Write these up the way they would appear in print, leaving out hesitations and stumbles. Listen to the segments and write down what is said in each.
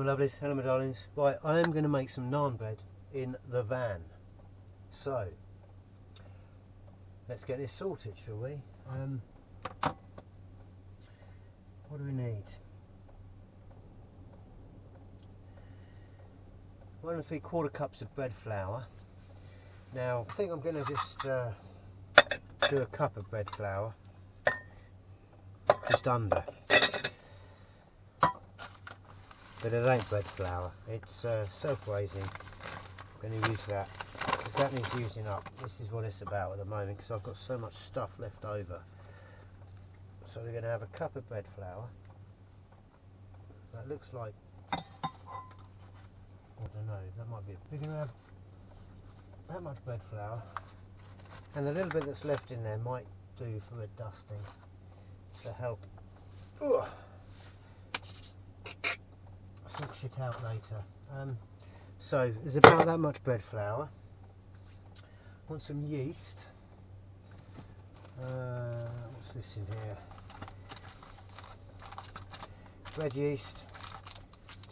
lovelies, hello my darlings. Right, I am going to make some naan bread in the van. So, let's get this sorted, shall we? What do we need? 1 3/4 cups of bread flour. Now, I think I'm going to just do a cup of bread flour, just under. But it ain't bread flour, it's self-raising. I'm going to use that because that needs using up. This is what it's about at the moment because I've got so much stuff left over. So we're going to have a cup of bread flour. That looks like, I don't know, that might be. We're going to have that much bread flour, and the little bit that's left in there might do for a dusting to help. Ugh. Sort shit out later. So there's about that much bread flour. Want some yeast. What's this in here? Bread yeast.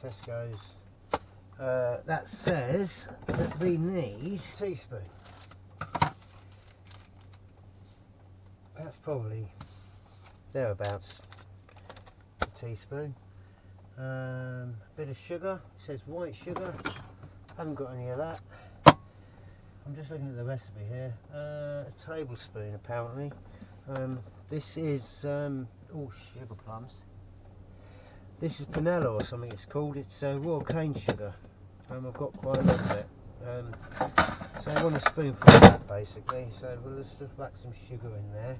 Tesco's. That says that we need a teaspoon. That's probably thereabouts a teaspoon. A bit of sugar, it says white sugar, haven't got any of that. I'm just looking at the recipe here. A tablespoon apparently. This is oh, sugar plums. This is panela or something it's called. It's raw cane sugar. I've got quite a lot of it. So I want a spoonful of that basically. So we'll just whack some sugar in there,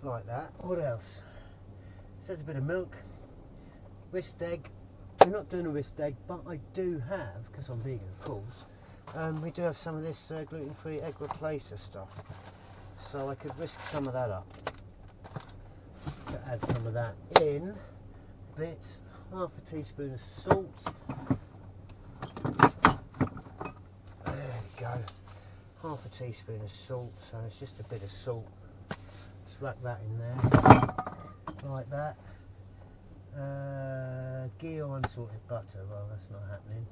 like that. What else? It says a bit of milk. Whisked egg. We're not doing a whisked egg, but I do have, because I'm vegan of course, we do have some of this gluten-free egg replacer stuff. So I could whisk some of that up. To add some of that in. A bit. Half a teaspoon of salt. There we go. Half a teaspoon of salt, so it's just a bit of salt. Just whack that in there. Like that. Ghee or unsalted butter, well that's not happening.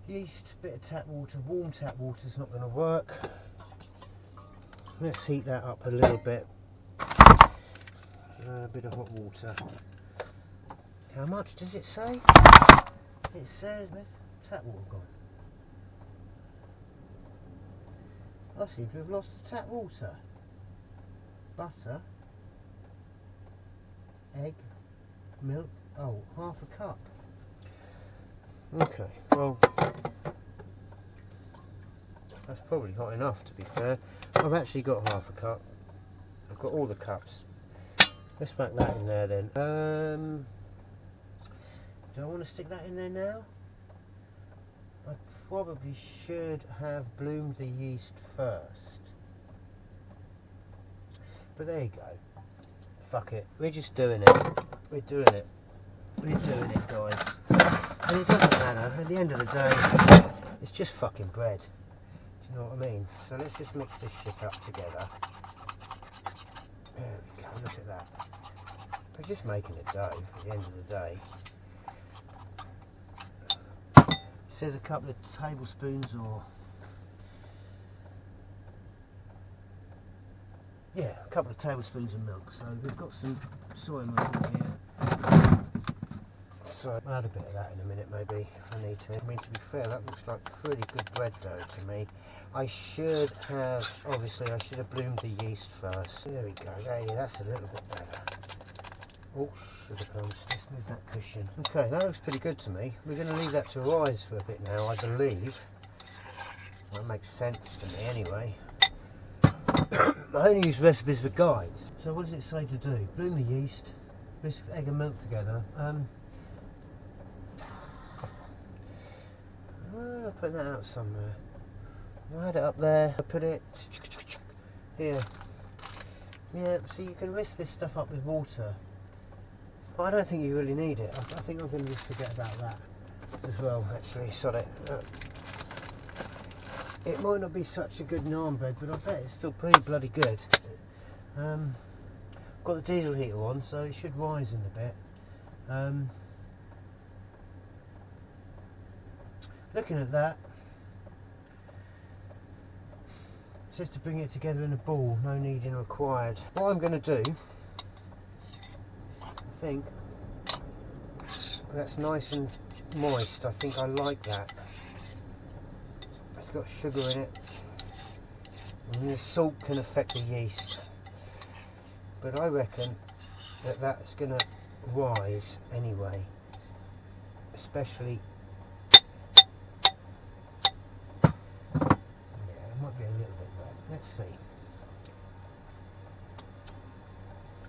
Yeast, bit of tap water. Warm tap water is not going to work. Let's heat that up a little bit. A bit of hot water. How much does it say? It says, where's tap water gone? I seem to have lost the tap water. Butter. Egg, milk, oh, half a cup. Okay, well, that's probably hot enough to be fair. I've actually got half a cup. I've got all the cups. Let's whack that in there then. Do I want to stick that in there now? I probably should have bloomed the yeast first. But there you go. Fuck it, we're just doing it. We're doing it. We're doing it, guys. And it doesn't matter. At the end of the day, it's just fucking bread. Do you know what I mean? So let's just mix this shit up together. There we go, look at that. We're just making a dough at the end of the day. It says a couple of tablespoons or... yeah, a couple of tablespoons of milk. So we've got some soy milk in here. So I'll add a bit of that in a minute maybe if I need to. I mean, to be fair, that looks like pretty good bread dough to me. I should have, obviously I should have bloomed the yeast first. There we go, yeah, that's a little bit better. Oh, sugar plums, let's move that cushion. Okay, that looks pretty good to me. We're going to leave that to rise for a bit now, I believe. That makes sense to me anyway. I only use recipes for guides. So what does it say to do? Bloom the yeast, whisk egg and milk together. I'll put that out somewhere. I had it up there. I put it here. Yeah, so you can whisk this stuff up with water. But I don't think you really need it. I think I'm going to just forget about that as well, actually. Sorry. It might not be such a good naan bread, but I bet it's still pretty bloody good. Got the diesel heater on, so it should rise in a bit. looking at that, it says to bring it together in a ball, no kneading required. What I'm going to do, I think, that's nice and moist. I think I like that. It's got sugar in it, and the salt can affect the yeast, but I reckon that that's going to rise anyway, especially, yeah, it might be a little bit wet. Let's see.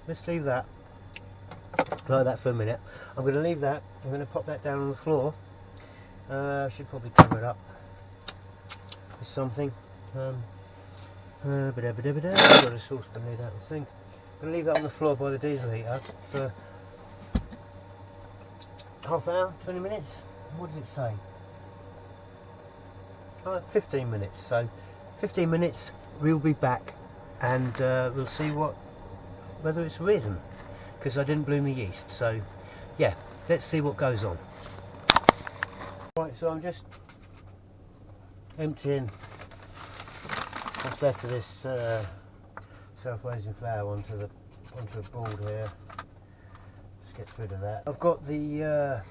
Let's leave that like that for a minute. I'm going to leave that. I'm going to pop that down on the floor. I should probably cover it up with something. Got a saucepan lid out of the sink. I'm going to leave that on the floor by the diesel heater for half an hour, 20 minutes. What does it say? 15 minutes. So 15 minutes, we'll be back, and we'll see whether it's risen, because I didn't bloom the yeast. So yeah, let's see what goes on. Right, so I'm just emptying what's left of this self-raising flour onto a board here. Just get rid of that. I've got the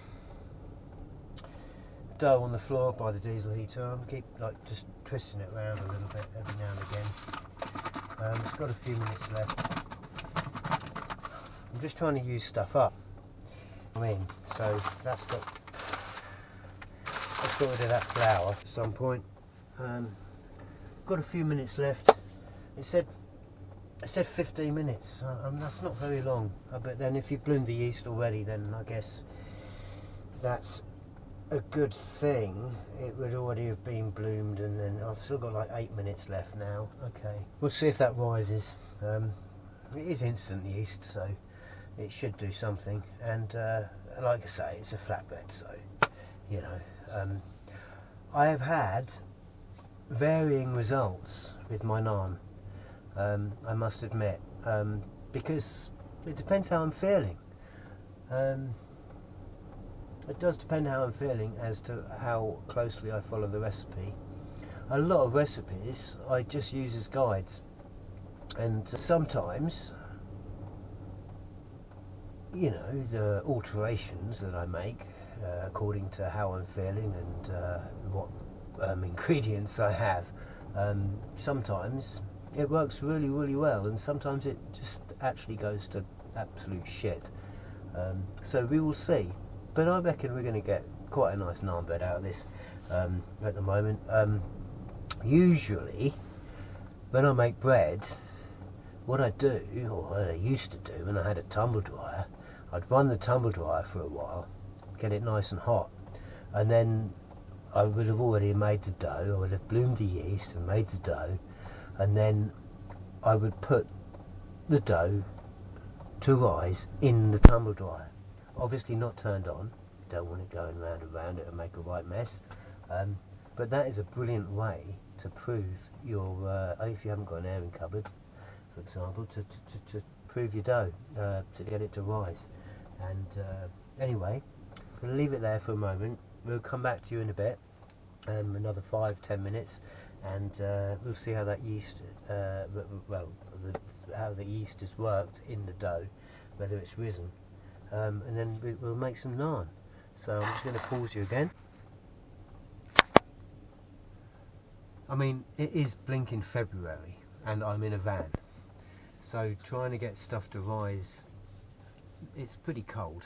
dough on the floor by the diesel heater. I'm keep just twisting it around a little bit every now and again. It's got a few minutes left. I'm just trying to use stuff up. So that's got rid of that flour at some point. Got a few minutes left. It said 15 minutes. That's not very long. But then if you've bloomed the yeast already, then I guess that's a good thing. It would already have been bloomed, and then I've still got like 8 minutes left now. Okay, we'll see if that rises. It is instant yeast, so it should do something. And like I say, it's a flatbread, so you know. I have had varying results with my naan, I must admit, because it depends how I'm feeling. It does depend how I'm feeling as to how closely I follow the recipe. A lot of recipes I just use as guides, and sometimes, you know, the alterations that I make according to how I'm feeling and what ingredients I have, sometimes it works really, really well, and sometimes it just actually goes to absolute shit. So we will see, but I reckon we're going to get quite a nice naan bread out of this at the moment. Usually when I make bread, what I do, or what I used to do when I had a tumble dryer, I'd run the tumble dryer for a while, get it nice and hot, and then I would have already made the dough. I would have bloomed the yeast and made the dough, and then I would put the dough to rise in the tumble dryer. Obviously not turned on, you don't want it going round and round, it'll make a right mess. But that is a brilliant way to prove your, if you haven't got an airing cupboard, for example, to prove your dough, to get it to rise. And anyway, I'm going to leave it there for a moment. We'll come back to you in a bit, another 5-10 minutes, and we'll see how that yeast, how the yeast has worked in the dough, whether it's risen, and then we'll make some naan. So I'm just going to pause you again. I mean, it is blinking February, and I'm in a van, so trying to get stuff to rise, it's pretty cold.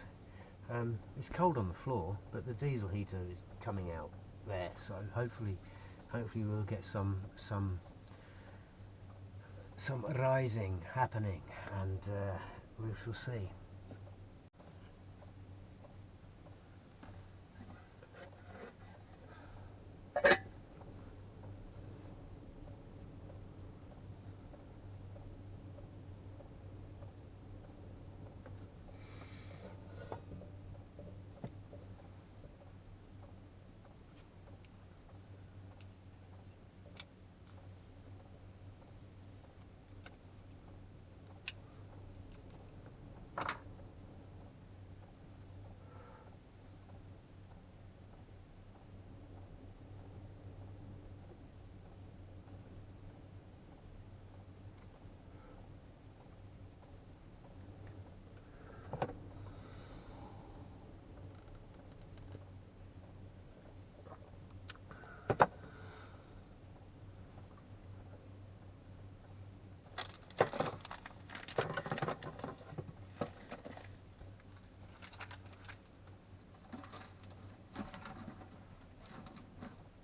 It's cold on the floor, but the diesel heater is coming out there, so hopefully we'll get some rising happening, and we shall see.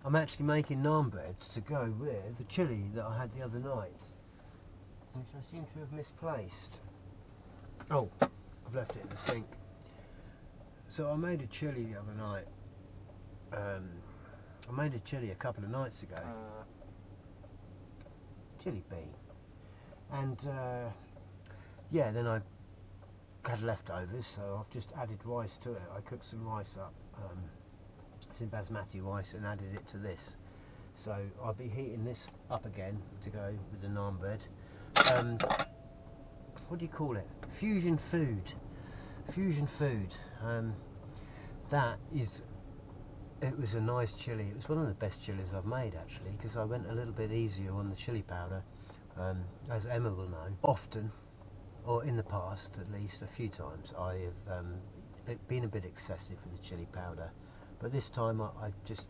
I'm actually making naan bread to go with the chilli that I had the other night, which I seem to have misplaced. Oh, I've left it in the sink. So I made a chilli the other night. I made a chilli a couple of nights ago. Chilli bean. And yeah, then I had leftovers, so I've just added rice to it. I cooked some rice up, some basmati rice, and added it to this. So I'll be heating this up again to go with the naan bread. What do you call it? Fusion food. Fusion food. It was a nice chilli. It was one of the best chillis I've made, actually, because I went a little bit easier on the chilli powder, as Emma will know. Often, or in the past at least, a few times, I have been a bit excessive with the chilli powder, but this time I just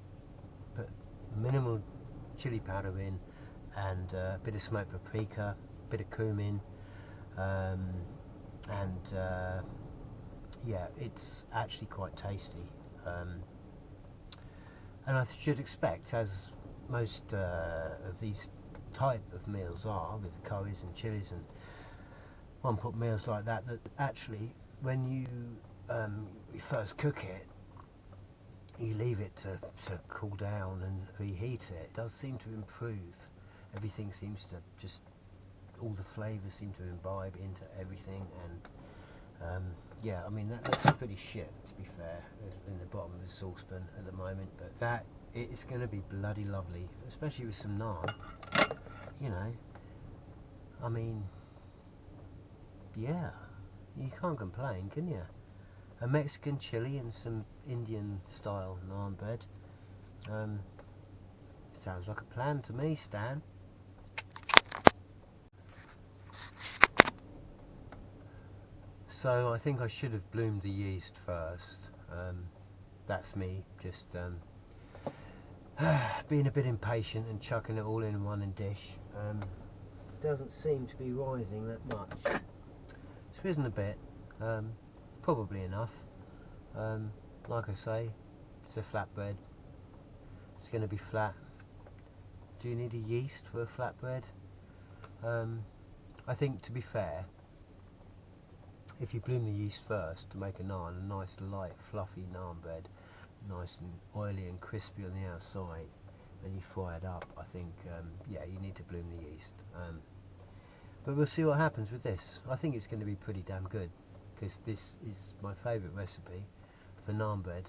put minimal chilli powder in, and a bit of smoked paprika, a bit of cumin, and yeah, it's actually quite tasty. And I should expect, as most of these type of meals are, with curries and chilies and one-pot meals like that, that actually when you first cook it, you leave it to cool down and reheat it. It does seem to improve. Everything seems to just, all the flavours seem to imbibe into everything, and yeah, I mean, that looks pretty shit, to be fair, in the bottom of the saucepan at the moment, but that, it's going to be bloody lovely, especially with some naan, you know. I mean, yeah, you can't complain, can you? A Mexican chili and some Indian style naan bread. Sounds like a plan to me, Stan. So I think I should have bloomed the yeast first. That's me, just being a bit impatient and chucking it all in one dish. Doesn't seem to be rising that much. It's risen a bit, probably enough. Like I say, it's a flatbread. It's going to be flat. Do you need a yeast for a flatbread? I think, to be fair, if you bloom the yeast first to make a naan, a nice light fluffy naan bread, nice and oily and crispy on the outside, and you fry it up, I think yeah, you need to bloom the yeast. But we'll see what happens with this. I think it's going to be pretty damn good, because this is my favourite recipe for naan bread.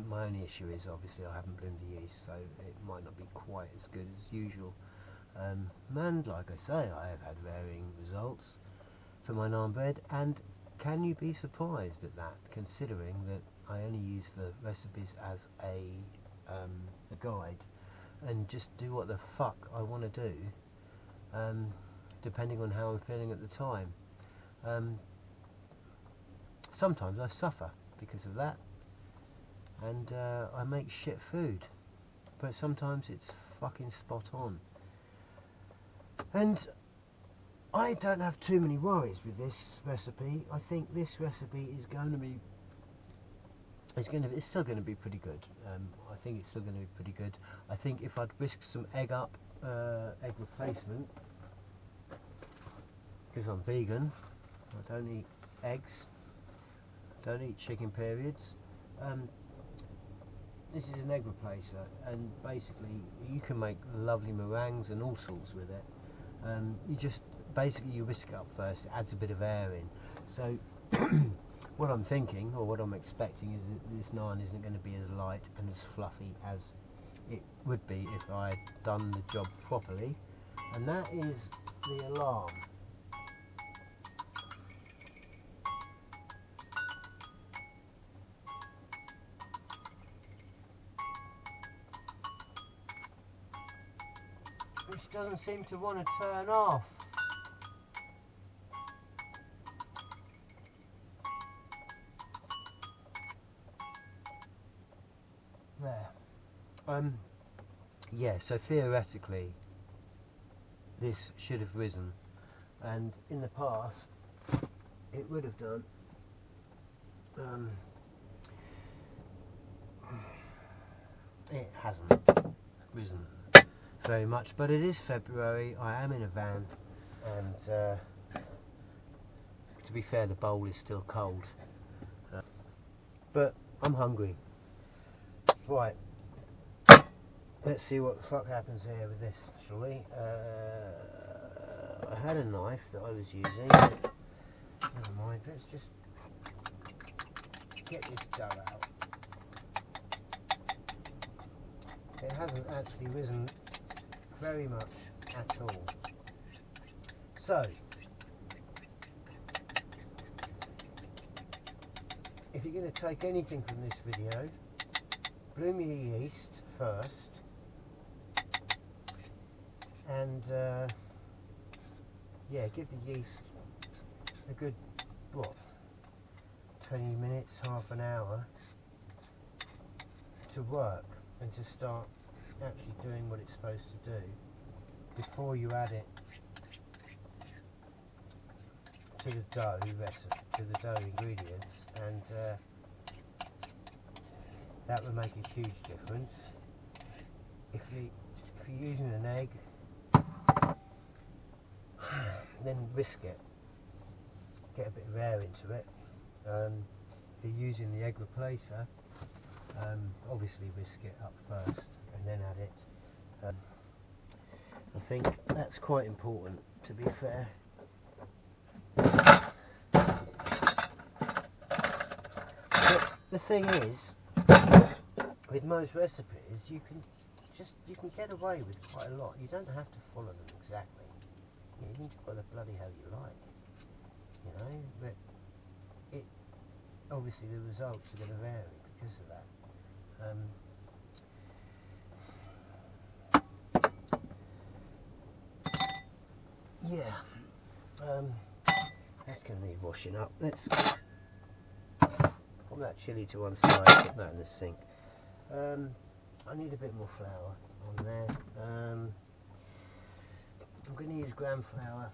My only issue is obviously I haven't bloomed the yeast, so it might not be quite as good as usual. And like I say, I have had varying results for my naan bread, and can you be surprised at that, considering that I only use the recipes as a guide and just do what the fuck I want to do, depending on how I'm feeling at the time. Sometimes I suffer because of that, and I make shit food, but sometimes it's fucking spot on. And I don't have too many worries with this recipe. I think this recipe is going to be, it's still going to be pretty good. I think it's still going to be pretty good. I think if I'd whisk some egg up, egg replacement, because I'm vegan, I don't eat eggs, don't eat chicken periods. This is an egg replacer, and basically you can make lovely meringues and all sorts with it. You just basically you whisk it up first, it adds a bit of air in. So what I'm thinking, or what I'm expecting, is that this naan isn't going to be as light and as fluffy as it would be if I had done the job properly. And that is the alarm. Which doesn't seem to want to turn off. There. Yeah, so theoretically this should have risen, and in the past it would have done. it hasn't risen very much, but it is February. I am in a van, and to be fair, the bowl is still cold, but I'm hungry. Right, let's see what the fuck happens here with this, shall we? I had a knife that I was using. Never mind, let's just get this dough out. It hasn't actually risen very much at all. So, if you're going to take anything from this video, bloom your yeast first, and yeah, give the yeast a good, what, 20 minutes, half an hour to work and to start actually doing what it's supposed to do before you add it to the dough recipe, to the dough ingredients, and that will make a huge difference. If you're using an egg, then whisk it, get a bit of air into it. If you're using the egg replacer, obviously whisk it up first and then add it. I think that's quite important, to be fair. But the thing is, with most recipes, you can get away with quite a lot. You don't have to follow them exactly. You can follow bloody how you like, you know. But obviously the results are going to vary because of that. Yeah, that's going to need washing up. Let's put that chilli to one side, put that in the sink. I need a bit more flour on there. I'm going to use gram flour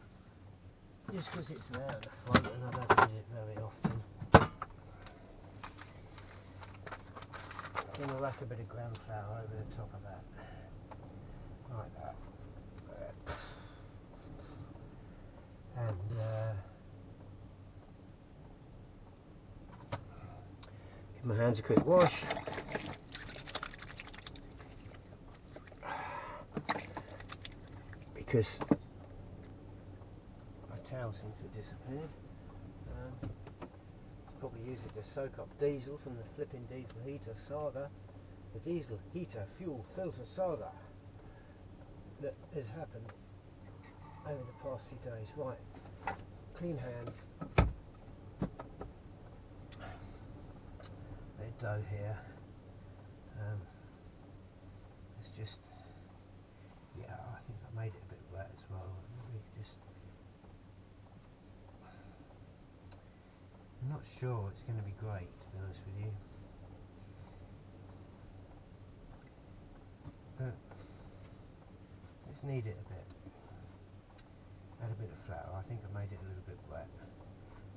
just because it's there at the front and I don't use it very often. I'm going to rack a bit of gram flour over the top of that, like that. And give my hands a quick wash. Because my towel seems to have disappeared. Probably use it to soak up diesel from the flipping diesel heater saga. The diesel heater fuel filter saga that has happened over the past few days. Right, clean hands. Bit of dough here. It's just, yeah, I think I made it a bit wet as well. I'm not sure it's going to be great, to be honest with you. But let's knead it a bit. Add a bit of flour. I think I made it a little bit wet.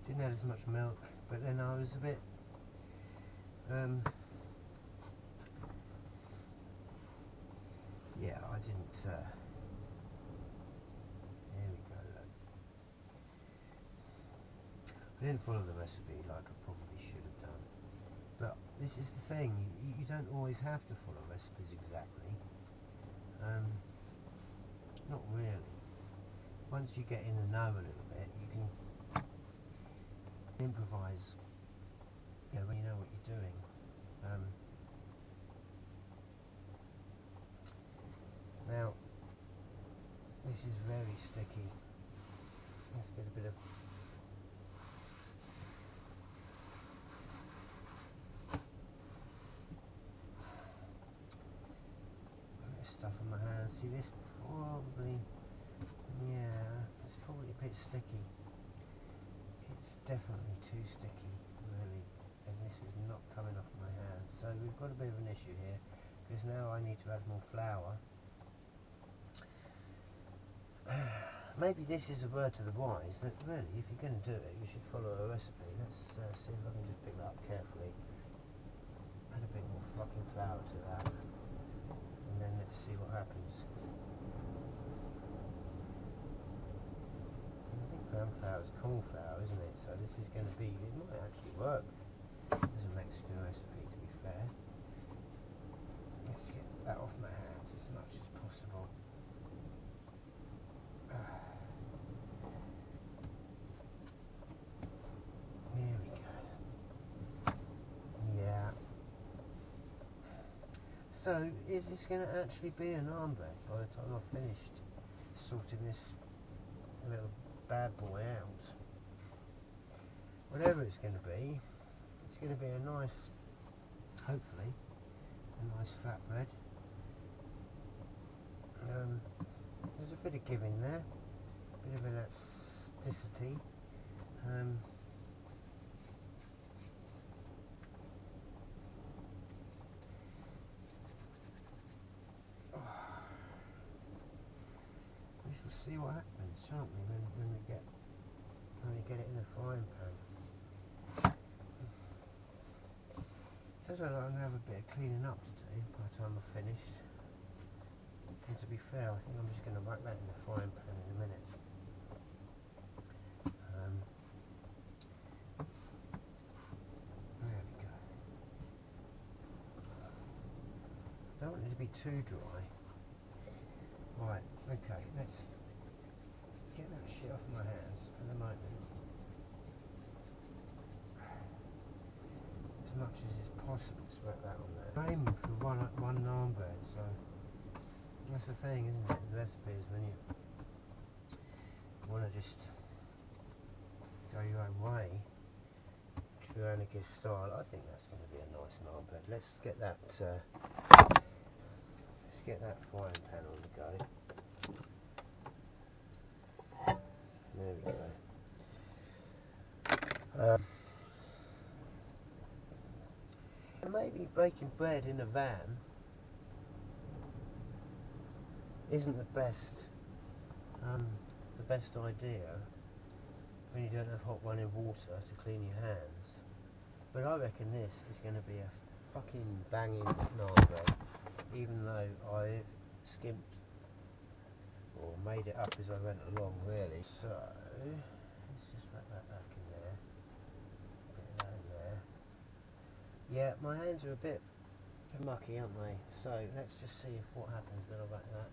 Didn't add as much milk, but then I was a bit yeah, I didn't there we go, look. I didn't follow the recipe like I probably should have done, but this is the thing, you don't always have to follow recipes exactly. Not really. Once you get in the know a little bit, you can improvise, you know, when you know what you're doing. Now, this is very sticky. Let's get a bit of stuff on my hands. See, this probably, yeah, it's probably a bit sticky. It's definitely too sticky, really, and this is not coming off my hands. So we've got a bit of an issue here, because now I need to add more flour. Maybe this is a word to the wise, that really, if you're going to do it, you should follow a recipe. Let's see if I can just pick that up carefully. Add a bit more fucking flour to that. see what happens. I think brown flour is corn flour, isn't it? So this is going to be, it might actually work as a Mexican recipe, to be fair. Let's get that off my hands as much as possible. There we go. Yeah. So, is this going to actually be a naan bread by the time I've finished sorting this little bad boy out? Whatever it's going to be a nice, hopefully, a nice flatbread. There's a bit of give in there, a bit of elasticity. We shall see what happens, shan't we, when we get it in the frying pan. Sounds like I'm going to have a bit of cleaning up to do by the time I've finished. And to be fair, I think I'm just going to whack that in the frying pan in a minute. There we go. I don't want it to be too dry. Right, okay, let's get that shit off my hands for the moment. As much as is possible to wrap that on there. I'm aiming for one naan bread, so that's the thing, isn't it? The recipe is when you want to just go your own way, true anarchist style. I think that's going to be a nice naan bread. Let's get that frying pan on the go. There we go. Maybe baking bread in a van isn't the best idea when you don't have hot running water to clean your hands. But I reckon this is going to be a fucking banging naan bread, even though I've skimped or made it up as I went along, really. So let's just wrap that back in there. Get that in there. Yeah, my hands are a bit mucky, aren't they? So let's just see what happens when I whack that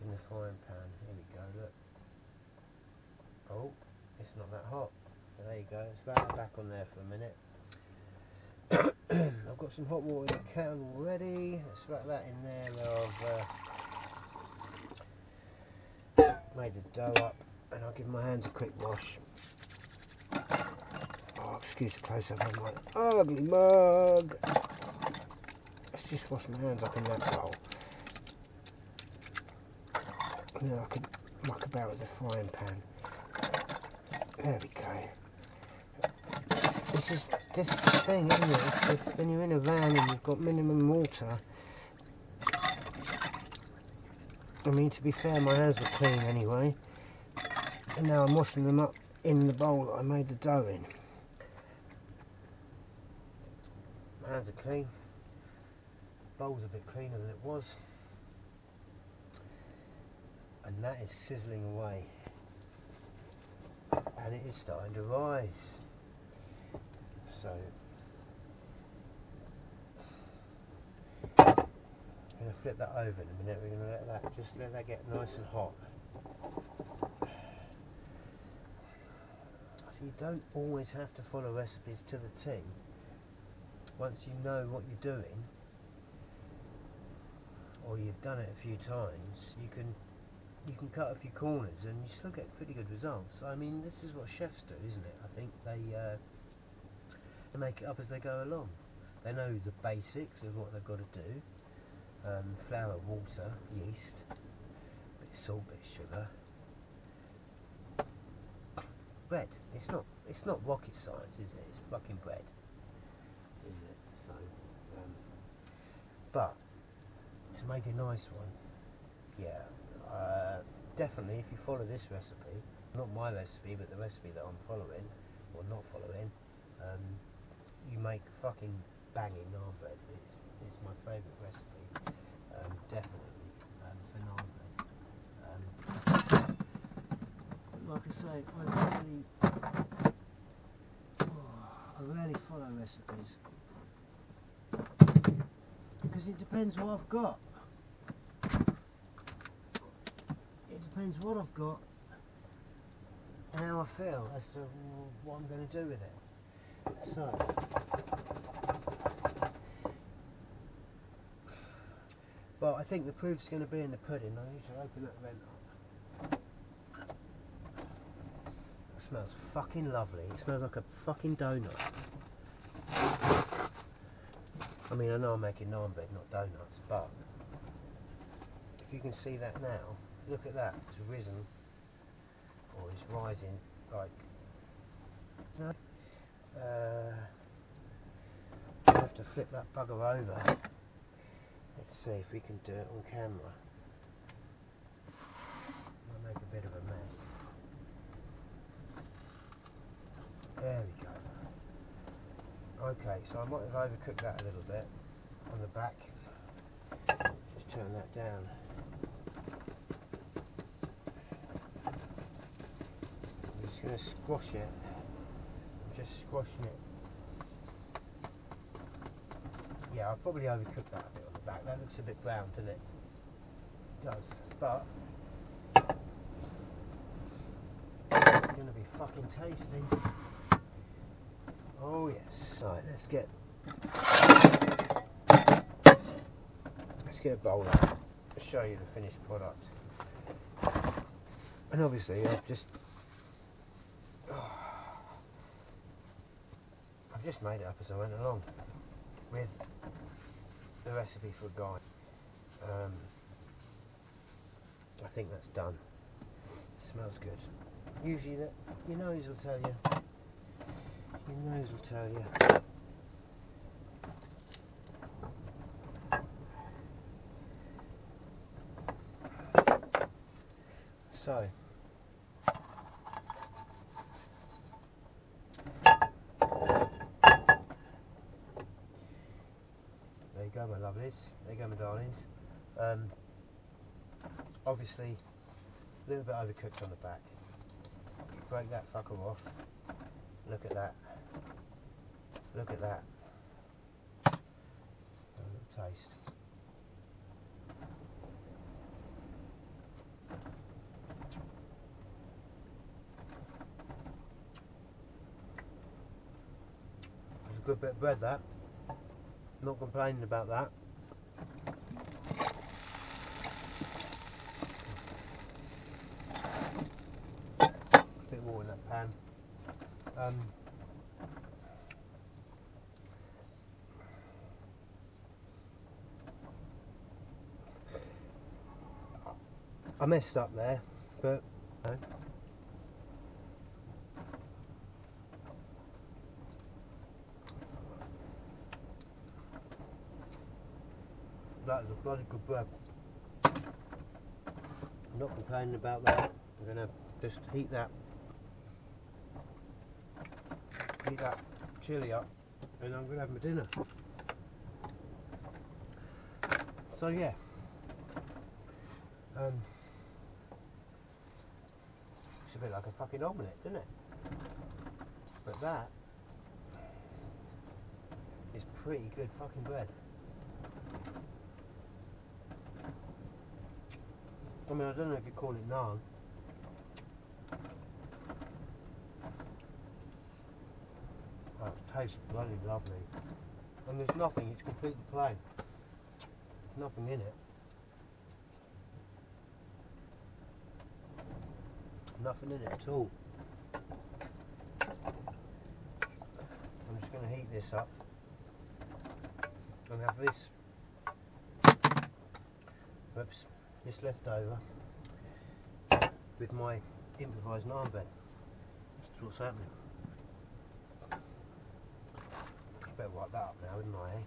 in the frying pan. Here we go, look. Oh, it's not that hot. So there you go, let's whack that back on there for a minute. I've got some hot water in the kettle already. Let's whack that in there where I've made the dough up, and I'll give my hands a quick wash. Oh, excuse the close up on my ugly mug. Let's just wash my hands up in that bowl. And then I can muck about with the frying pan. There we go. This is the thing, isn't it? It's when you're in a van and you've got minimum water. I mean, to be fair, my hands were clean anyway. And now I'm washing them up in the bowl that I made the dough in. My hands are clean. Bowl's a bit cleaner than it was. And that is sizzling away. And it is starting to rise. So I'm going to flip that over in a minute. We're going to let that get nice and hot. So you don't always have to follow recipes to the T. Once you know what you're doing, or you've done it a few times, you can cut a few corners and you still get pretty good results. I mean, this is what chefs do, isn't it? I think they make it up as they go along. They know the basics of what they've got to do. Flour, water, yeast, bit of salt, bit of sugar. Bread. It's not rocket science, is it? It's fucking bread, isn't it? So, but to make a nice one, yeah, definitely if you follow this recipe, not my recipe, but the recipe that I'm following or not following, you make fucking banging naan bread. is my favourite recipe, definitely, for naan bread. Like I say, I rarely follow recipes because it depends what I've got. It depends what I've got and how I feel as to what I'm going to do with it. So, well, I think the proof's going to be in the pudding. I need to open that vent up. It smells fucking lovely. It smells like a fucking donut. I mean, I know I'm making naan bread, not donuts, but if you can see that now, look at that. It's risen, or it's rising, like. No. I have to flip that bugger over. Let's see if we can do it on camera. I'll make a bit of a mess. There we go. Okay, so I might have overcooked that a little bit on the back. Just turn that down. I'm just going to squash it. I'm just squashing it. Yeah, I'll probably overcook that a bit on the back. That looks a bit brown, doesn't it? It does, but it's going to be fucking tasty. Oh yes. Right, let's get a bowl out. I'll show you the finished product. And obviously, I've just made it up as I went along with the recipe for a guy. I think that's done. It smells good. Usually, your nose will tell you. Your nose will tell you. So, there you go, my lovelies. There you go, my darlings. Obviously, a little bit overcooked on the back. Break that fucker off. Look at that. Look at that. A little taste. It's a good bit of bread, that. Not complaining about that. A bit more in that pan. I messed up there, but no. That is a bloody good bread. I'm not complaining about that. I'm going to just heat that chili up, and I'm going to have my dinner. So yeah, it's a bit like a fucking omelette, isn't it? But that is pretty good fucking bread. I mean, I don't know if you call it naan. Oh, it tastes bloody lovely. And there's nothing, it's completely plain. There's nothing in it. Nothing in it at all. I'm just going to heat this up and have this, whoops, this left over with my improvised naan bread. That's what's happening. Better wipe that up now, wouldn't I, eh?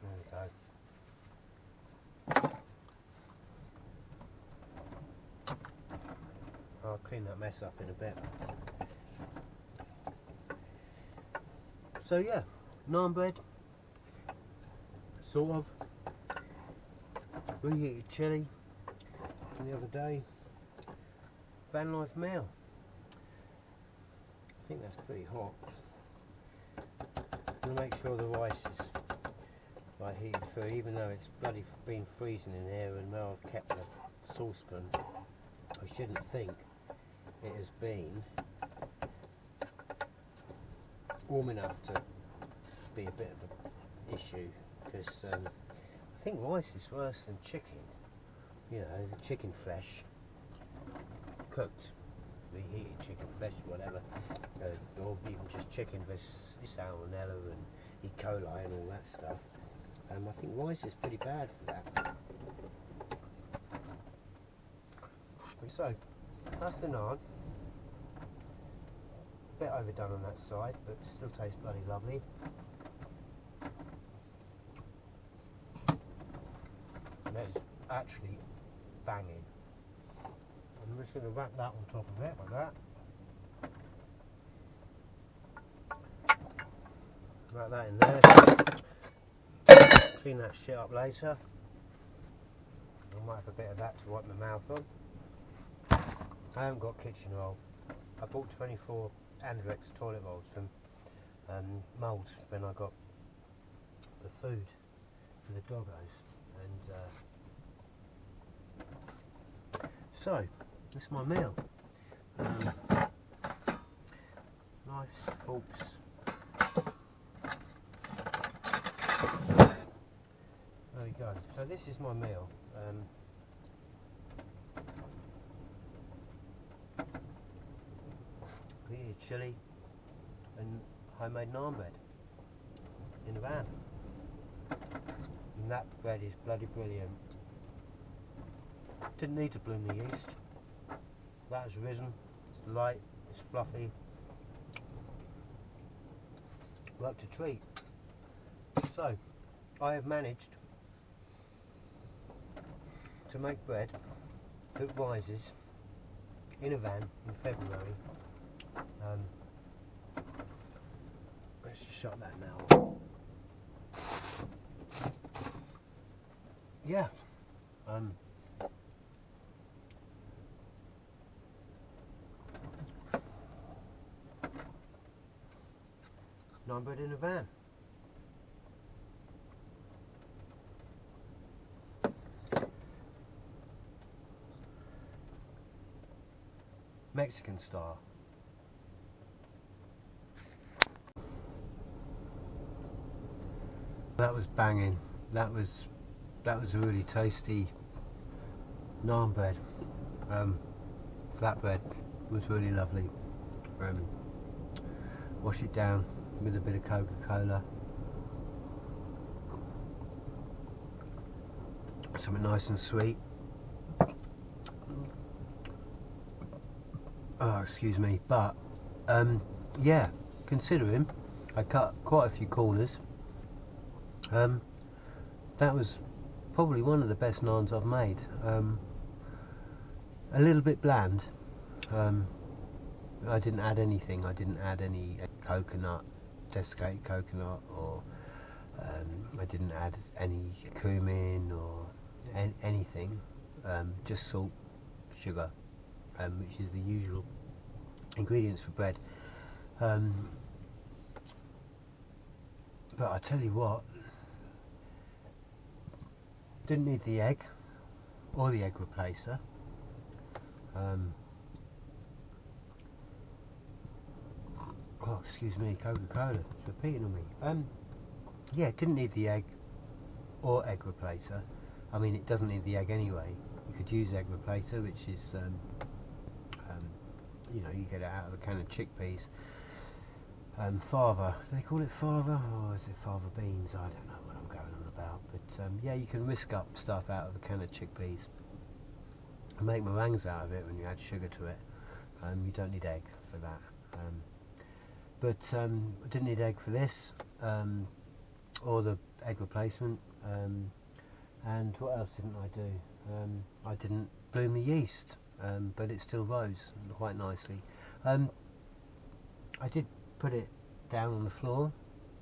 There we go. I'll clean that mess up in a bit. So yeah, naan bread, sort of. Reheated chili from the other day. Vanlife meal. I think that's pretty hot. I'm gonna make sure the rice is like heated through, even though it's bloody been freezing in here, and now I've kept the saucepan. I shouldn't think it has been warm enough to be a bit of an issue, because I think rice is worse than chicken. You know, the chicken flesh, cooked, reheated chicken flesh, whatever, or even just chicken with salmonella and E. coli and all that stuff. I think rice is pretty bad for that. So, that's the naan. Bit overdone on that side, but still tastes bloody lovely. And that is actually banging. I'm just going to wrap that on top of it, like that. Wrap that in there. Clean that shit up later. I might have a bit of that to wipe my mouth on. I haven't got kitchen roll. I bought 24 Andrex toilet rolls from Moulds when I got the food for the doggos, and so that's my meal. Knives, forks. There we go. So this is my meal. Reheated chili and homemade naan bread in a van. And that bread is bloody brilliant. Didn't need to bloom the yeast. That has risen. It's light. It's fluffy. Worked a treat. So I have managed to make bread that rises in a van in February. Let's just shut that now. Yeah. Naan bread in a van. Mexican style. That was banging. That was a really tasty naan bread. Flatbread was really lovely. Wash it down with a bit of Coca-Cola. Something nice and sweet. Oh, excuse me, but yeah, considering I cut quite a few corners, that was probably one of the best naans I've made. A little bit bland. I didn't add anything. I didn't add any coconut, desiccated coconut, or I didn't add any cumin or anything. Just salt, sugar, which is the usual ingredients for bread. But I tell you what, didn't need the egg or the egg replacer. Oh, excuse me, Coca-Cola, it's repeating on me. Yeah, didn't need the egg or egg replacer. I mean, it doesn't need the egg anyway. You could use egg replacer, which is, you know, you get it out of a can of chickpeas. Fava, do they call it fava, or is it fava beans? I don't know what I'm going on about, but yeah, you can whisk up stuff out of a can of chickpeas and make meringues out of it when you add sugar to it. You don't need egg for that. But I didn't need egg for this, or the egg replacement. And what else didn't I do? I didn't bloom the yeast. but it still rose quite nicely. I did put it down on the floor,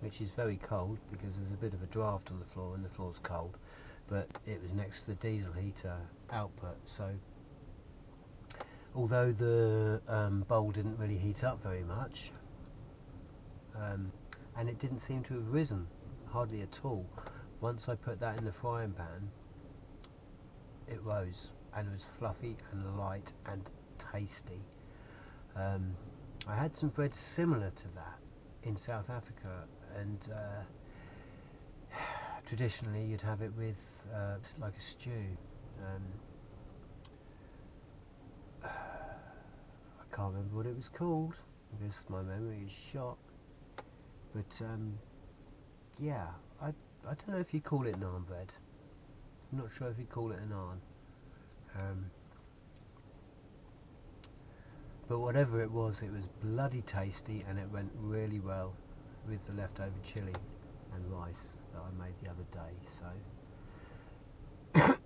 which is very cold because there's a bit of a draft on the floor and the floor's cold, but it was next to the diesel heater output, so although the bowl didn't really heat up very much, and it didn't seem to have risen hardly at all, once I put that in the frying pan it rose and it was fluffy and light and tasty. I had some bread similar to that in South Africa, and traditionally you'd have it with like a stew. I can't remember what it was called because my memory is shot, but yeah, I don't know if you call it naan bread. I'm not sure if you call it a naan, but whatever it was bloody tasty, and it went really well with the leftover chili and rice that I made the other day. So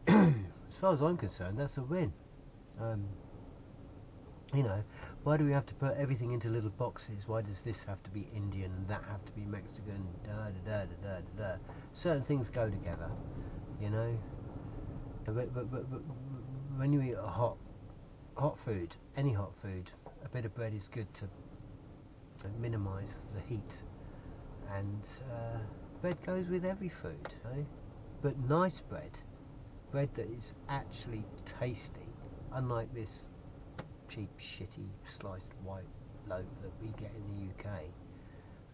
as far as I'm concerned, that's a win. You know, why do we have to put everything into little boxes? Why does this have to be Indian and that have to be Mexican? Da. Certain things go together, you know. But when you eat a hot food, any hot food, a bit of bread is good to minimise the heat, and bread goes with every food, you know? But nice bread that is actually tasty, unlike this cheap, shitty, sliced white loaf that we get in the UK.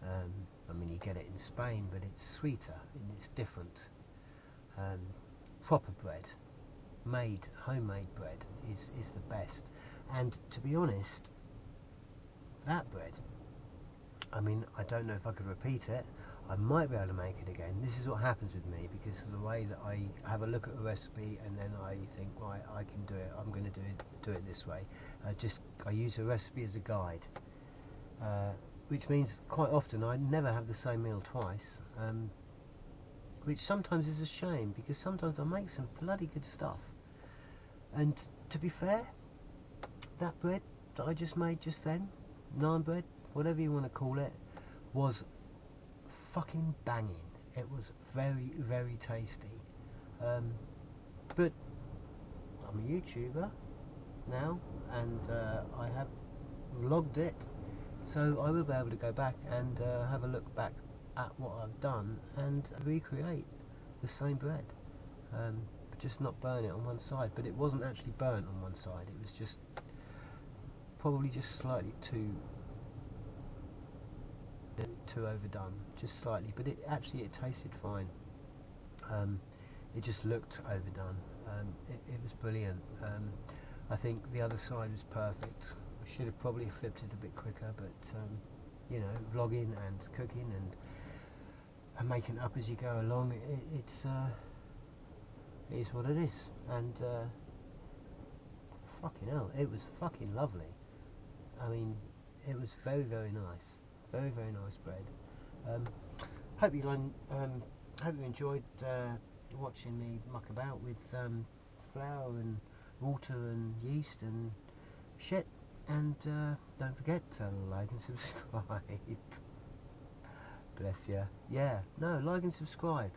I mean, you get it in Spain, but it's sweeter and it's different. Proper bread, homemade bread is the best. And to be honest, that bread, I mean, I don't know if I could repeat it. I might be able to make it again. This is what happens with me because of the way that I have a look at a recipe and then I think, right, I can do it. I'm going to do it this way. I use a recipe as a guide, which means quite often I never have the same meal twice, which sometimes is a shame because sometimes I make some bloody good stuff. And to be fair, that bread that I just made just then, naan bread, whatever you want to call it, was fucking banging. It was very, very tasty. But I'm a YouTuber now, and I have logged it, so I will be able to go back and have a look back at what I've done and recreate the same bread, but just not burn it on one side. But it wasn't actually burnt on one side, it was just probably just slightly too overdone, just slightly, but it tasted fine. It just looked overdone. It was brilliant. I think the other side was perfect. I should have probably flipped it a bit quicker, but you know, vlogging and cooking and making it up as you go along, it is what it is. And fucking hell, it was fucking lovely. I mean, it was very, very nice. Very, very nice bread. Hope you enjoyed watching me muck about with flour and water and yeast and shit. And don't forget to like and subscribe. Bless ya. Yeah, no, like and subscribe.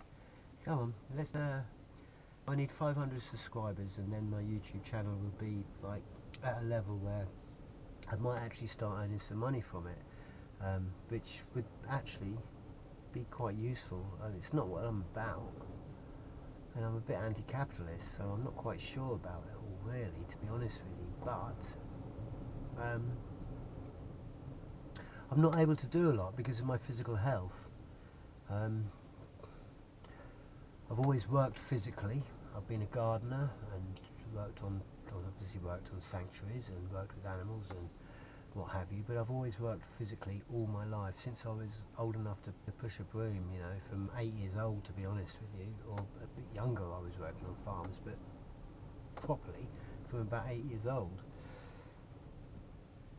Come on, let's. I need 500 subscribers, and then my YouTube channel will be like at a level where I might actually start earning some money from it. Which would actually be quite useful. It's not what I'm about, and I'm a bit anti-capitalist, so I'm not quite sure about it all, really, to be honest with you. But I'm not able to do a lot because of my physical health. I've always worked physically. I've been a gardener and obviously worked on sanctuaries and worked with animals and what have you, but I've always worked physically all my life, since I was old enough to push a broom, you know, from 8 years old, to be honest with you, or a bit younger. I was working on farms, but properly from about 8 years old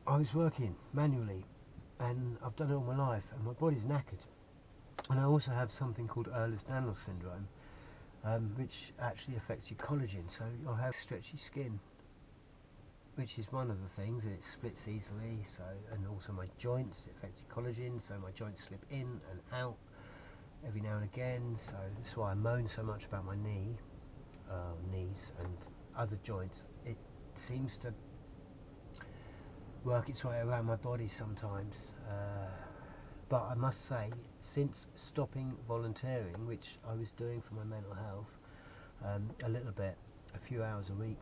I was working manually, and I've done it all my life, and my body's knackered. And I also have something called Ehlers Danlos Syndrome, which actually affects your collagen, so I have stretchy skin. which is one of the things. It splits easily, so, and also my joints, it affects collagen, so my joints slip in and out every now and again, so that's why I moan so much about my knees and other joints. It seems to work its way around my body sometimes, but I must say, since stopping volunteering, which I was doing for my mental health, a little bit, a few hours a week,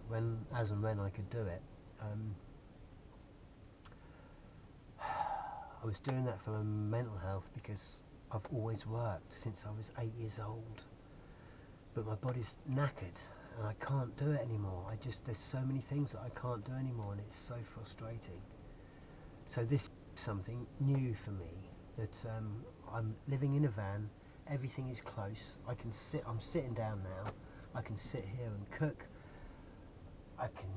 as and when I could do it, I was doing that for my mental health because I've always worked since I was 8 years old, but my body's knackered and I can't do it anymore. There's so many things that I can't do anymore, and it's so frustrating. So this is something new for me, that I'm living in a van, everything is close, I'm sitting down now, I can sit here and cook, I can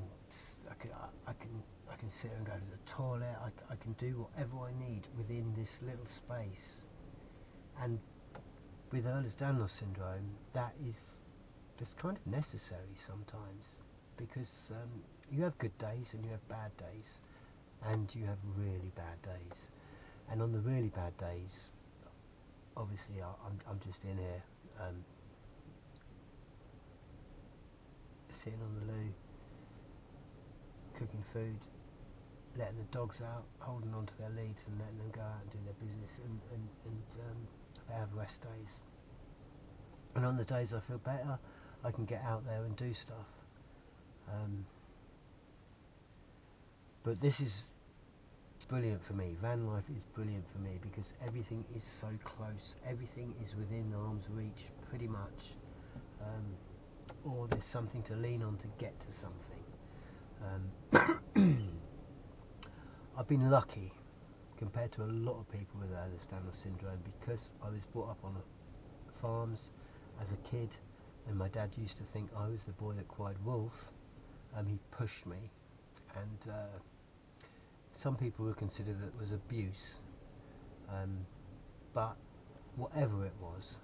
sit here and go to the toilet, I can do whatever I need within this little space. And with Ehlers Danlos Syndrome, that's kind of necessary sometimes, because you have good days and you have bad days, and you have really bad days. And on the really bad days, obviously I'm just in here sitting on the loo, cooking food, letting the dogs out, holding on to their leads and letting them go out and do their business, and they have rest days. And on the days I feel better, I can get out there and do stuff. But this is brilliant for me. Van life is brilliant for me because everything is so close. Everything is within arm's reach, pretty much. Or there's something to lean on to get to something. I've been lucky compared to a lot of people with Ehlers Danlos Syndrome because I was brought up on farms as a kid, and my dad used to think I was the boy that cried wolf. He pushed me, and some people would consider that was abuse, but whatever it was,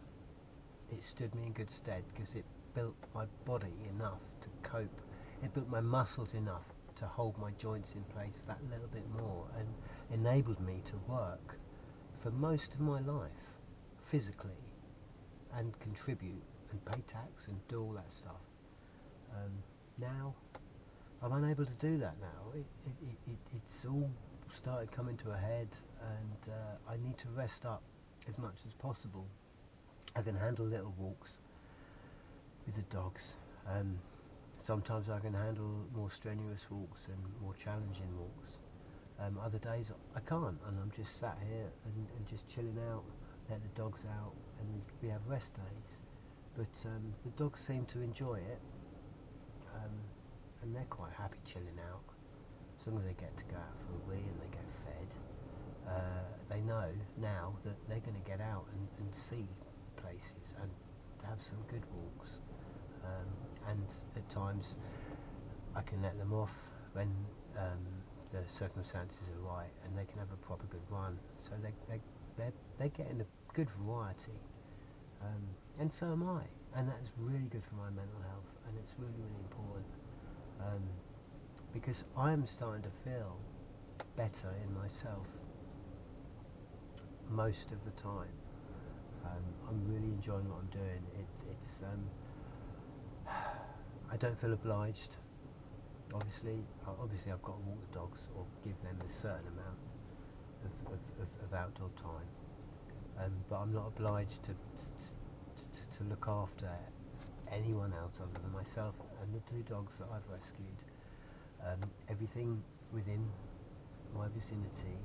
it stood me in good stead because it built my body enough to cope. It built my muscles enough to hold my joints in place that little bit more, and enabled me to work for most of my life physically and contribute and pay tax and do all that stuff. Now I'm unable to do that now. It's all started coming to a head, and I need to rest up as much as possible. I can handle little walks with the dogs. Sometimes I can handle more strenuous walks and more challenging walks. Other days I can't, and I'm just sat here and just chilling out, let the dogs out, and we have rest days. But the dogs seem to enjoy it, and they're quite happy chilling out. As long as they get to go out for a wee and they get fed, they know now that they're going to get out and see places and have some good walks. And at times I can let them off when the circumstances are right, and they can have a proper good run. So they're getting a good variety, and so am I, and that's really good for my mental health, and it's really, really important, because I'm starting to feel better in myself most of the time. I'm really enjoying what I'm doing. I don't feel obliged. Obviously I've got to walk the dogs or give them a certain amount of outdoor time, but I'm not obliged to look after anyone else other than myself and the 2 dogs that I've rescued. Everything within my vicinity,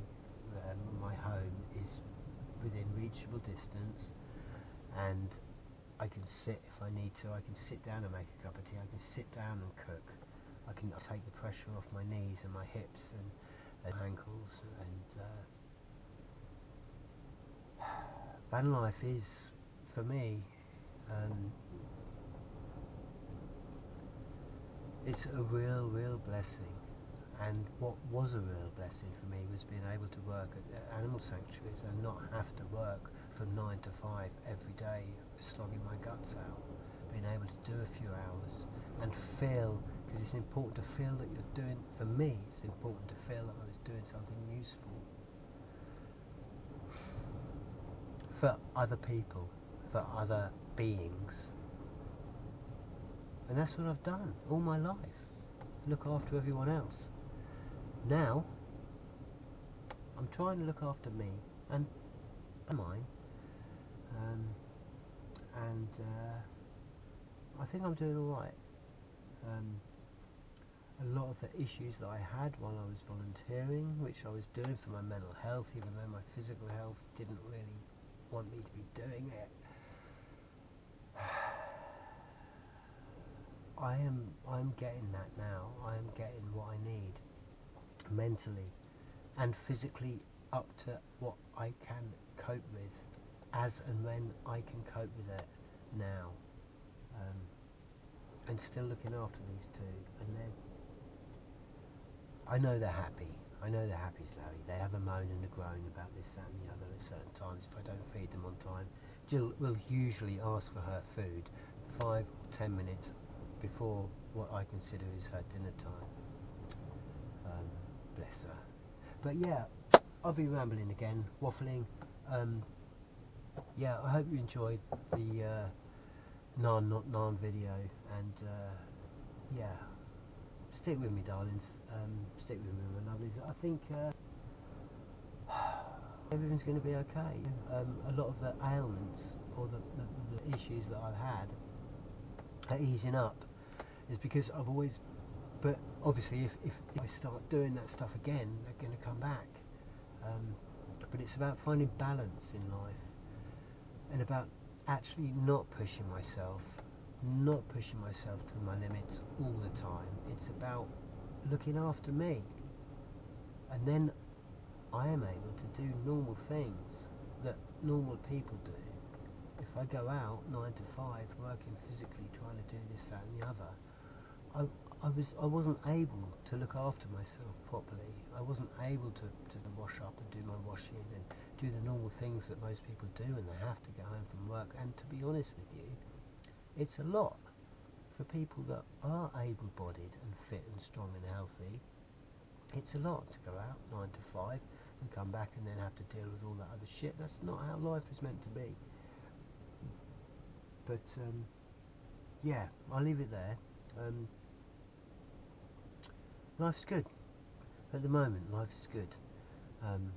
my home, is within reachable distance, and I can sit if I need to. I can sit down and make a cup of tea. I can sit down and cook. I can take the pressure off my knees and my hips and ankles. And van life is, for me, it's a real blessing. And what was a real blessing for me was being able to work at animal sanctuaries and not have to work from 9 to 5 every day, slogging my guts out. Being able to do a few hours and feel, because it's important to feel that you're doing, for me, it's important to feel that I was doing something useful for other people, for other beings. And that's what I've done all my life, look after everyone else. Now, I'm trying to look after me and mine, and I think I'm doing alright. A lot of the issues that I had while I was volunteering, which I was doing for my mental health, even though my physical health didn't really want me to be doing it, I'm getting that now. I am getting what I need mentally and physically up to what I can cope with as and when I can cope with it now, and still looking after these two. And then I know they're happy. I know they're happy, Larry. They have a moan and a groan about this, that and the other at certain times if I don't feed them on time. Jill will usually ask for her food 5 or 10 minutes before what I consider is her dinner time. Bless her. But yeah, I'll be rambling again, waffling. Yeah, I hope you enjoyed the Naan video, and yeah, stick with me, darlings. Stick with me, my lovelies. I think everything's going to be okay. A lot of the ailments or the issues that I've had are easing up, is because I've always, but obviously if I start doing that stuff again, they're going to come back. But it's about finding balance in life, and about actually not pushing myself to my limits all the time. It's about looking after me, and then I am able to do normal things that normal people do. If I go out 9 to 5 working physically, trying to do this, that and the other, I wasn't able to look after myself properly. I wasn't able to wash up and do my washing and do the normal things that most people do when they have to go home from work. And to be honest with you, it's a lot for people that are able-bodied and fit and strong and healthy. It's a lot to go out 9 to 5 and come back and then have to deal with all that other shit. That's not how life is meant to be. But yeah, I'll leave it there. Life's good. At the moment, life is good. And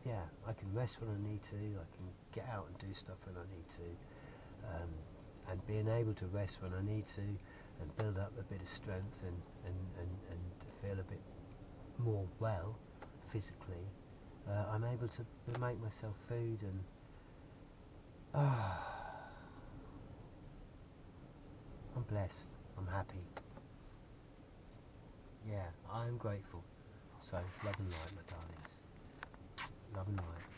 yeah, I can rest when I need to. I can get out and do stuff when I need to. And being able to rest when I need to, and build up a bit of strength and feel a bit more well physically, I'm able to make myself food, and I'm blessed. I'm happy. Yeah, I'm grateful. So, love and light, my darlings. Love and light.